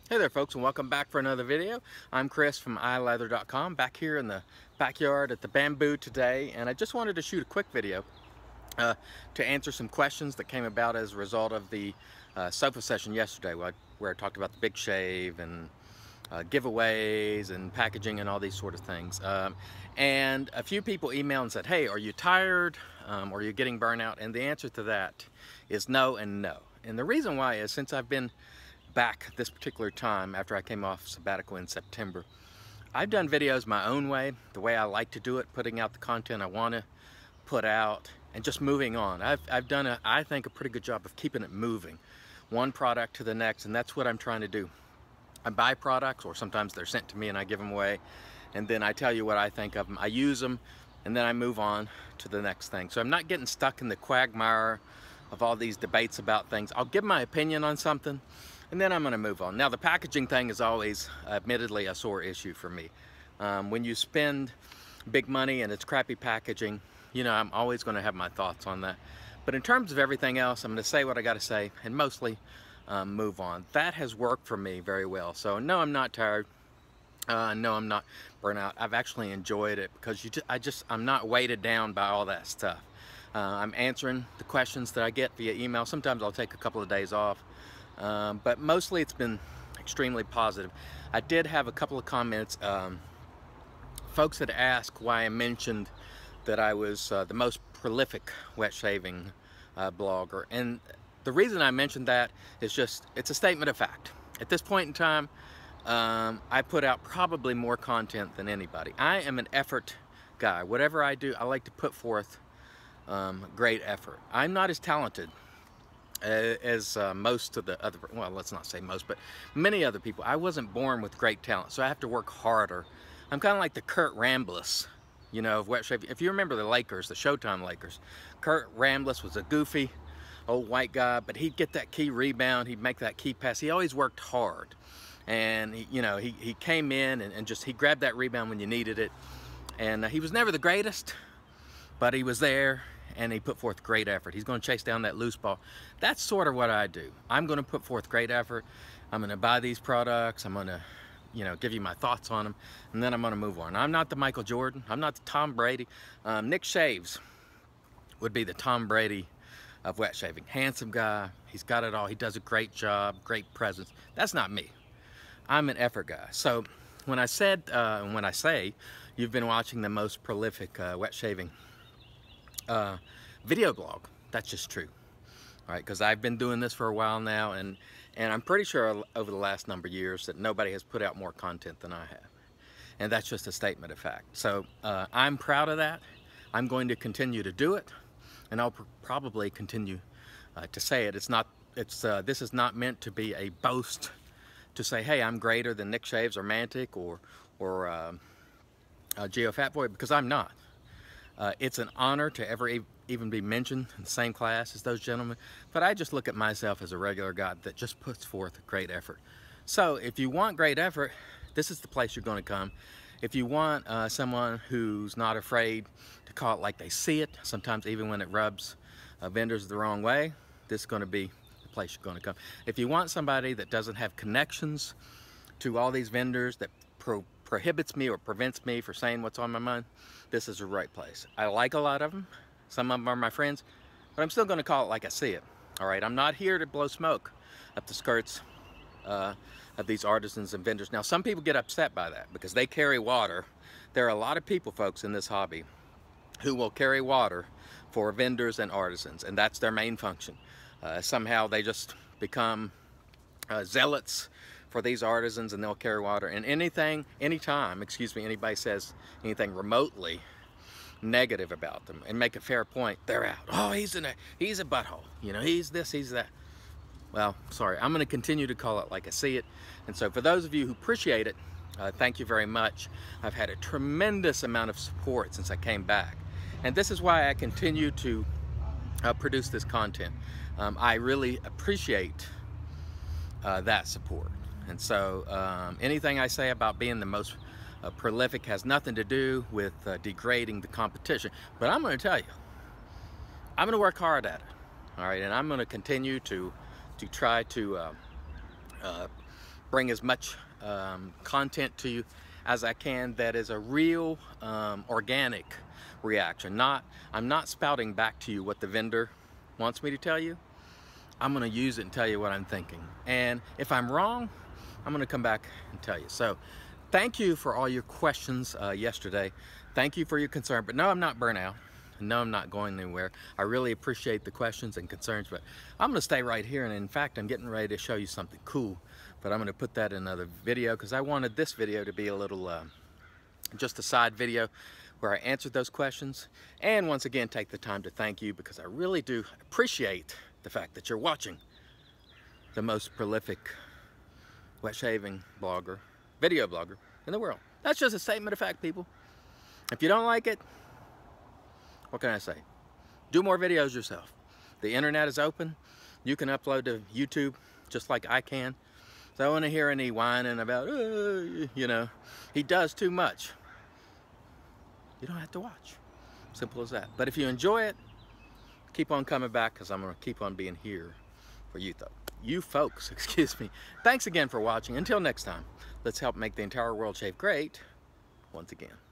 Hey there folks, and welcome back for another video. I'm Chris from iLeather.com, back here in the backyard at the bamboo today, and I just wanted to shoot a quick video to answer some questions that came about as a result of the sofa session yesterday where I talked about the big shave and giveaways and packaging and all these sort of things. And a few people emailed and said, hey, are you tired? Or are you getting burnout? And the answer to that is no and no. And the reason why is since I've been back this particular time after I came off sabbatical in September, I've done videos my own way, the way I like to do it, putting out the content I want to put out and just moving on. I've done, I think, a pretty good job of keeping it moving, one product to the next, and that's what I'm trying to do. I buy products, or sometimes they're sent to me and I give them away, and then I tell you what I think of them. I use them, and then I move on to the next thing. So I'm not getting stuck in the quagmire of all these debates about things. I'll give my opinion on something, and then I'm going to move on. Now, the packaging thing is always, admittedly, a sore issue for me. When you spend big money and it's crappy packaging, you know, I'm always going to have my thoughts on that. But in terms of everything else, I'm going to say what I got to say and mostly move on. That has worked for me very well. So no, I'm not tired. No, I'm not burnout. I've actually enjoyed it because I'm not weighted down by all that stuff. I'm answering the questions that I get via email. Sometimes I'll take a couple of days off. But mostly it's been extremely positive. I did have a couple of comments. Folks had asked why I mentioned that I was the most prolific wet shaving blogger, and the reason I mentioned that is just, it's a statement of fact. At this point in time, I put out probably more content than anybody. I am an effort guy. Whatever I do, I like to put forth great effort. I'm not as talented as most of the other, well, let's not say most, but many other people. I wasn't born with great talent, so I have to work harder. I'm kind of like the Kurt Rambis, you know, of wet shaving. If you remember the Lakers, the Showtime Lakers, Kurt Rambis was a goofy old white guy, but he'd get that key rebound, he'd make that key pass. He always worked hard, and he came in and just, he grabbed that rebound when you needed it, and he was never the greatest, but he was there, and he put forth great effort. He's going to chase down that loose ball. That's sort of what I do. I'm going to put forth great effort. I'm going to buy these products. I'm going to, give you my thoughts on them, and then I'm going to move on. I'm not the Michael Jordan. I'm not the Tom Brady. Nick Shaves would be the Tom Brady of wet shaving. Handsome guy. He's got it all. He does a great job, great presence. That's not me. I'm an effort guy. So when I said, when I say you've been watching the most prolific wet shaving video blog, that's just true. All right, because I've been doing this for a while now, and I'm pretty sure over the last number of years that nobody has put out more content than I have, and that's just a statement of fact. So I'm proud of that. I'm going to continue to do it, and I'll probably continue to say it. This is not meant to be a boast to say, hey, I'm greater than Nick Shaves or Mantic or Geo Fatboy, because I'm not. It's an honor to ever even be mentioned in the same class as those gentlemen, but I just look at myself as a regular guy that just puts forth great effort. So if you want great effort, this is the place you're going to come. If you want someone who's not afraid to call it like they see it, sometimes even when it rubs vendors the wrong way, this is going to be the place you're going to come. If you want somebody that doesn't have connections to all these vendors, that prohibits me or prevents me from saying what's on my mind, this is the right place. I like a lot of them. Some of them are my friends, but I'm still going to call it like I see it. All right, I'm not here to blow smoke up the skirts of these artisans and vendors. Now, some people get upset by that because they carry water. There are a lot of people, folks, in this hobby who will carry water for vendors and artisans, and that's their main function. Somehow they just become zealots for these artisans, and they'll carry water. And anytime, anybody says anything remotely negative about them and make a fair point, they're out. Oh, he's a butthole. He's this, he's that. Well, sorry, I'm going to continue to call it like I see it. And so for those of you who appreciate it, thank you very much. I've had a tremendous amount of support since I came back. And this is why I continue to produce this content. I really appreciate that support. And so anything I say about being the most prolific has nothing to do with degrading the competition. But I'm going to tell you, I'm going to work hard at it. All right, and I'm going to continue to try to bring as much content to you as I can that is a real organic reaction. I'm not spouting back to you what the vendor wants me to tell you. I'm gonna use it and tell you what I'm thinking. And if I'm wrong, I'm gonna come back and tell you. So thank you for all your questions yesterday. Thank you for your concern, but no, I'm not burnout. No, I'm not going anywhere. I really appreciate the questions and concerns, but I'm gonna stay right here. And in fact, I'm getting ready to show you something cool, but I'm gonna put that in another video because I wanted this video to be a little, just a side video where I answered those questions. And once again, take the time to thank you because I really do appreciate the fact that you're watching the most prolific wet shaving blogger, video blogger in the world. That's just a statement of fact, people. If you don't like it, what can I say? Do more videos yourself. The internet is open. You can upload to YouTube just like I can. So I don't want to hear any whining about, you know, he does too much. You don't have to watch. Simple as that. But if you enjoy it, keep on coming back because I'm going to keep on being here for you, you folks, excuse me. Thanks again for watching. Until next time, let's help make the entire world shave great once again.